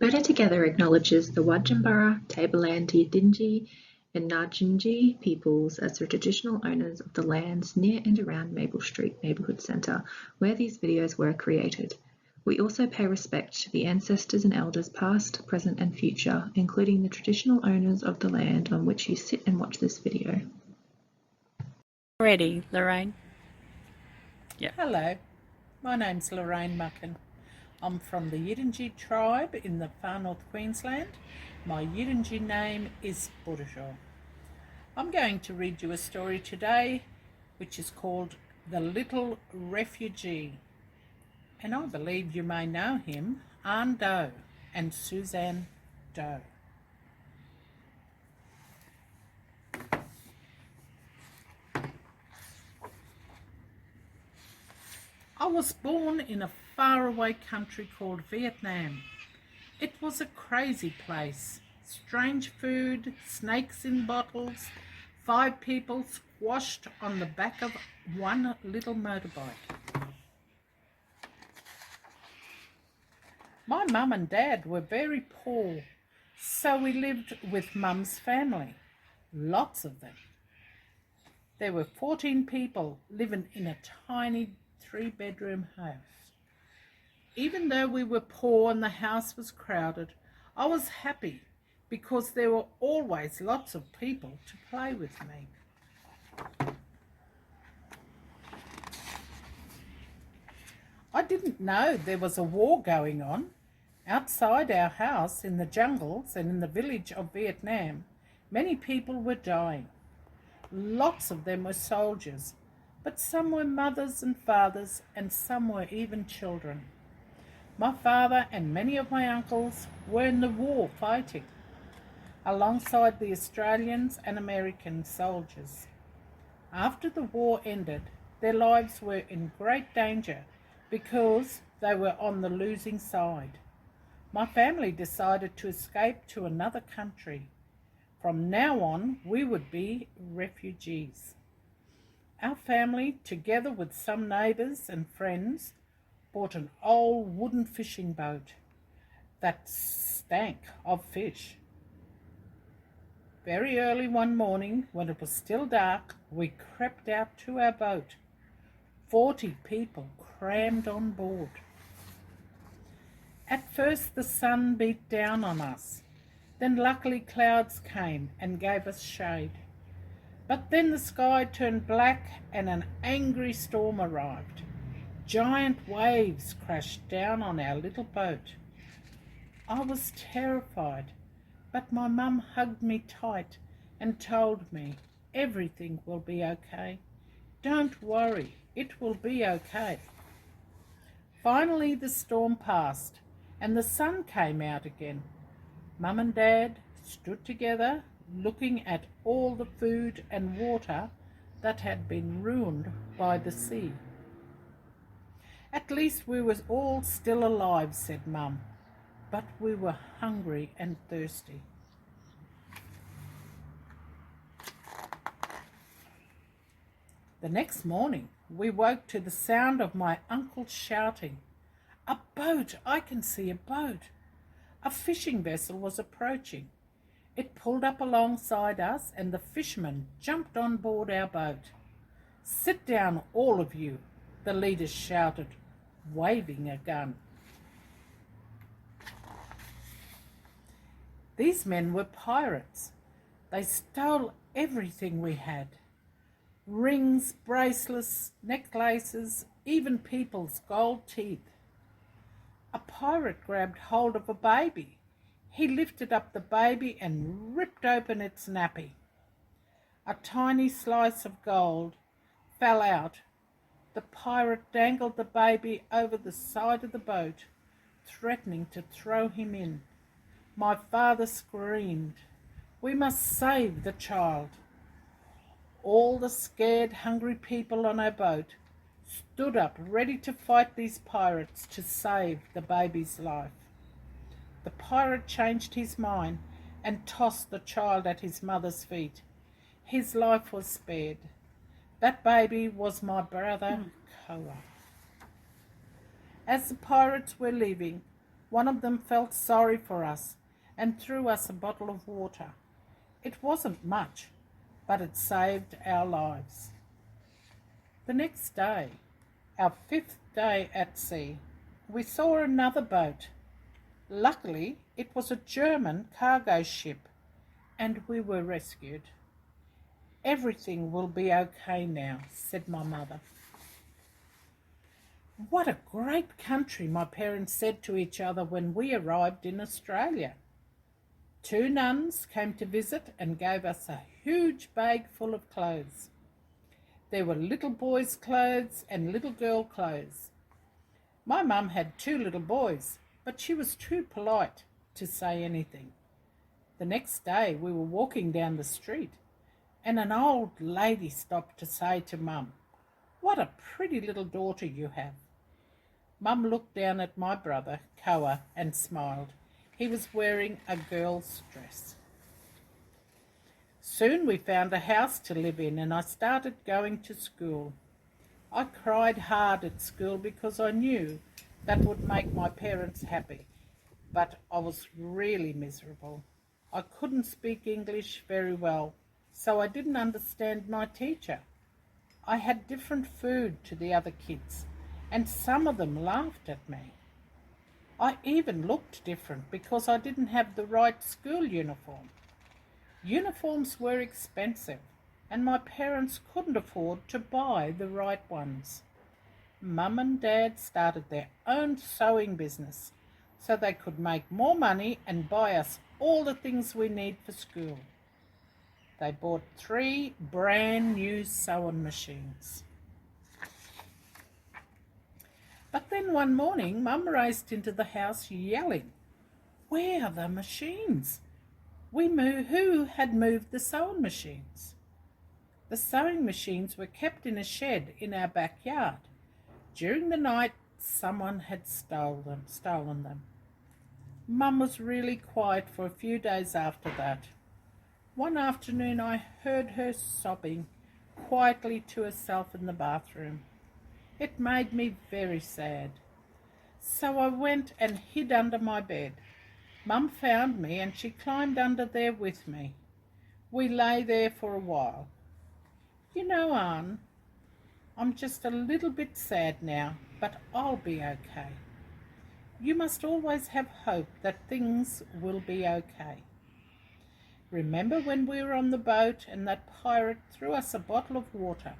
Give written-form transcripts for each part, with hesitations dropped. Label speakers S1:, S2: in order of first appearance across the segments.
S1: Better Together acknowledges the Wadjambara, Tableland, Yidinji, and Ngarjinji peoples as the traditional owners of the lands near and around Maple Street Neighbourhood Centre, where these videos were created. We also pay respect to the ancestors and elders past, present and future, including the traditional owners of the land on which you sit and watch this video.
S2: Ready, Lorraine?
S3: Yeah. Hello, my name's Lorraine Mucken. I'm from the Yidinji tribe in the far north Queensland. My Yidinji name is Budajor. I'm going to read you a story today which is called The Little Refugee. And I believe you may know him, Anne Doe and Suzanne Doe. I was born in a faraway country called Vietnam. It was a crazy place. Strange food, snakes in bottles, 5 people squashed on the back of one little motorbike. My mum and dad were very poor, so we lived with mum's family, lots of them. There were 14 people living in a tiny 3-bedroom house. Even though we were poor and the house was crowded, I was happy because there were always lots of people to play with me. I didn't know there was a war going on. Outside our house in the jungles and in the village of Vietnam, many people were dying. Lots of them were soldiers, but some were mothers and fathers, and some were even children. My father and many of my uncles were in the war fighting, alongside the Australians and American soldiers. After the war ended, their lives were in great danger because they were on the losing side. My family decided to escape to another country. From now on, we would be refugees. Our family, together with some neighbours and friends, bought an old wooden fishing boat that stank of fish. Very early one morning, when it was still dark, we crept out to our boat. 40 people crammed on board. At first the sun beat down on us. Then luckily clouds came and gave us shade. But then the sky turned black and an angry storm arrived. Giant waves crashed down on our little boat. I was terrified, but my mum hugged me tight and told me, "Everything will be okay. Don't worry, it will be okay." Finally the storm passed and the sun came out again. Mum and Dad stood together looking at all the food and water that had been ruined by the sea. "At least we were all still alive," said Mum, "but we were hungry and thirsty." The next morning we woke to the sound of my uncle shouting, "A boat! I can see a boat!" A fishing vessel was approaching. It pulled up alongside us and the fishermen jumped on board our boat. "Sit down, all of you," the leader shouted, waving a gun. These men were pirates. They stole everything we had. Rings, bracelets, necklaces, even people's gold teeth. A pirate grabbed hold of a baby. He lifted up the baby and ripped open its nappy. A tiny slice of gold fell out. The pirate dangled the baby over the side of the boat, threatening to throw him in. My father screamed, "We must save the child." All the scared, hungry people on our boat stood up ready to fight these pirates to save the baby's life. The pirate changed his mind and tossed the child at his mother's feet. His life was spared. That baby was my brother Koa. As the pirates were leaving, One of them felt sorry for us and threw us a bottle of water. It wasn't much, but it saved our lives. The next day, our 5th day at sea, we saw another boat. Luckily, it was a German cargo ship, and we were rescued. "Everything will be okay now," said my mother. What a great country, my parents said to each other when we arrived in Australia. 2 nuns came to visit and gave us a huge bag full of clothes. There were little boys' clothes and little girl clothes. My mum had 2 little boys, but she was too polite to say anything. The next day we were walking down the street, and an old lady stopped to say to Mum, "What a pretty little daughter you have." Mum looked down at my brother, Koa, and smiled. He was wearing a girl's dress. Soon we found a house to live in, and I started going to school. I cried hard at school because I knew that would make my parents happy, but I was really miserable. I couldn't speak English very well, so I didn't understand my teacher. I had different food to the other kids, and some of them laughed at me. I even looked different because I didn't have the right school uniform. Uniforms were expensive, and my parents couldn't afford to buy the right ones. Mum and Dad started their own sewing business so they could make more money and buy us all the things we need for school. They bought 3 brand new sewing machines. But then one morning, Mum raced into the house yelling, "Where are the machines? Who had moved the sewing machines?" The sewing machines were kept in a shed in our backyard. During the night, someone had stolen them. Mum was really quiet for a few days after that. One afternoon I heard her sobbing quietly to herself in the bathroom. It made me very sad. So I went and hid under my bed. Mum found me and she climbed under there with me. We lay there for a while. "You know, Anne, I'm just a little bit sad now, but I'll be okay. You must always have hope that things will be okay. Remember when we were on the boat and that pirate threw us a bottle of water?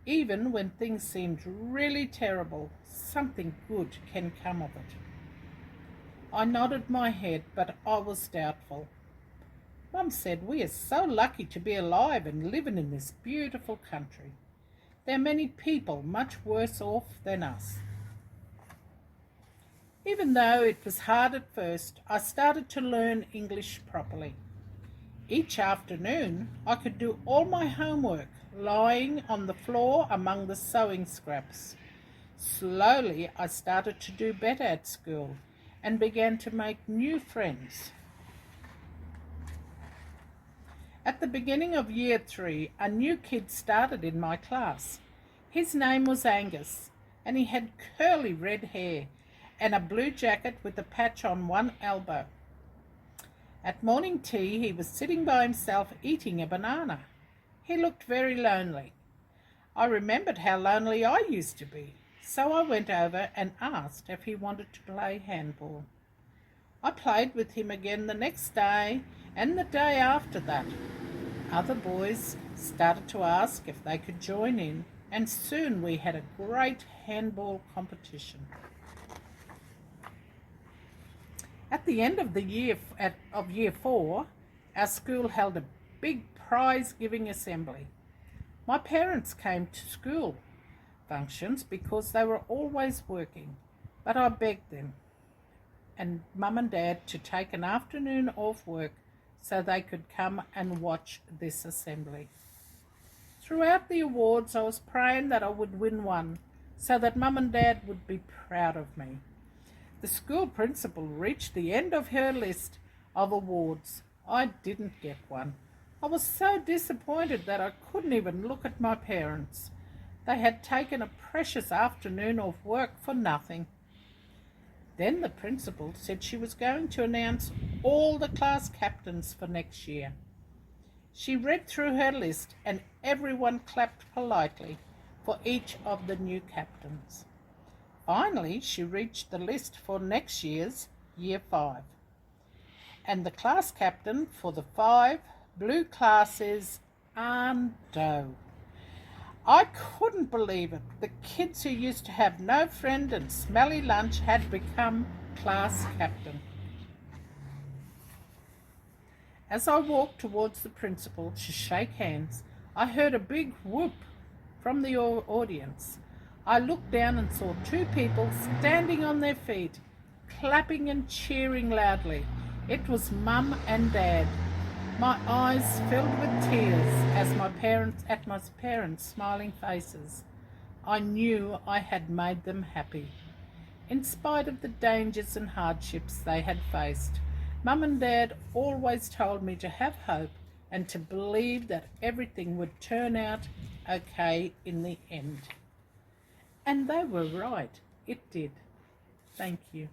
S3: Even when things seemed really terrible, something good can come of it." I nodded my head, but I was doubtful. Mum said we are so lucky to be alive and living in this beautiful country. There are many people much worse off than us. Even though it was hard at first, I started to learn English properly. Each afternoon, I could do all my homework lying on the floor among the sewing scraps. Slowly, I started to do better at school and began to make new friends. At the beginning of year 3, a new kid started in my class. His name was Angus, and he had curly red hair and a blue jacket with a patch on one elbow. At morning tea, he was sitting by himself eating a banana. He looked very lonely. I remembered how lonely I used to be, so I went over and asked if he wanted to play handball. I played with him again the next day and the day after that. Other boys started to ask if they could join in, and soon we had a great handball competition. At the end of the year of year 4, our school held a big prize-giving assembly. My parents came to school functions because they were always working, but I begged them and Mum and Dad to take an afternoon off work so they could come and watch this assembly. Throughout the awards, I was praying that I would win one so that Mum and Dad would be proud of me. The school principal reached the end of her list of awards. I didn't get one. I was so disappointed that I couldn't even look at my parents. They had taken a precious afternoon off work for nothing. Then the principal said she was going to announce all the class captains for next year. She read through her list and everyone clapped politely for each of the new captains. Finally, she reached the list for next year's Year 5. And the class captain for the 5 blue class is Doe. I couldn't believe it. The kids who used to have no friend and smelly lunch had become class captain. As I walked towards the principal to shake hands, I heard a big whoop from the audience. I looked down and saw 2 people standing on their feet, clapping and cheering loudly. It was Mum and Dad. My eyes filled with tears at my parents' smiling faces. I knew I had made them happy. In spite of the dangers and hardships they had faced, Mum and Dad always told me to have hope and to believe that everything would turn out okay in the end. And they were right. It did. Thank you.